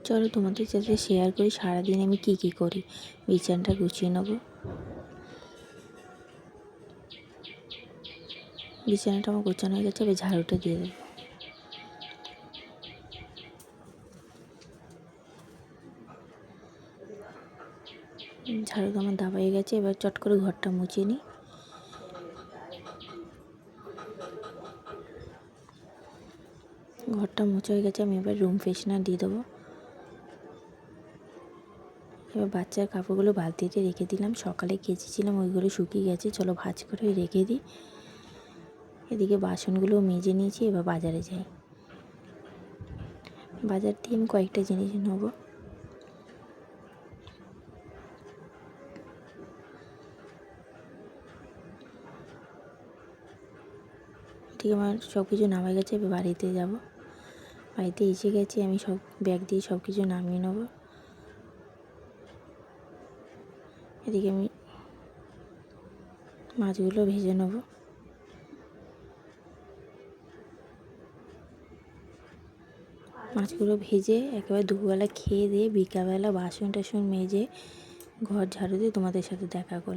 চলো তোমাদের সাথে শেয়ার করি সারাদিন আমি কি করি। বিছানাটা গুছিয়ে নেবো। বিছানাটা আমার গোছানো হয়ে গেছে, এবার ঝাড়ুটা দিয়ে দেবো। ঝাড়ুটা আমার দাবা হয়ে গেছে, এবার চট করে ঘরটা মুছে নিই। ঘরটা মুছে হয়ে গেছে, আমি এবার রুম ফ্রেশনার দিয়ে দেবো। এবার বাচ্চার কাপড়গুলো বালতিতে রেখে দিলাম, সকালে কেচেছিলাম, ওইগুলো শুকিয়ে গেছে। চলো ভাঁজ করে রেখে দিই। এদিকে বাসনগুলো মেজে নিয়েছি, এবার বাজারে যাই। বাজার দিয়ে আমি কয়েকটা জিনিস নেবো। ঠিক আমার সব কিছু নামা গেছে, এবার বাড়িতে যাব। বাড়িতে এসে গেছি, আমি সব ব্যাগ দিয়ে সব কিছু নামিয়ে নেবো। এদিকে আমি মাছগুলো ভেজে নেব। মাছগুলো ভেজে একেবারে দুপুরবেলা খেয়ে দিয়ে বিকালবেলা বাসন টাসন মেজে ঘর ঝাড়ু দিয়ে তোমাদের সাথে দেখা করব।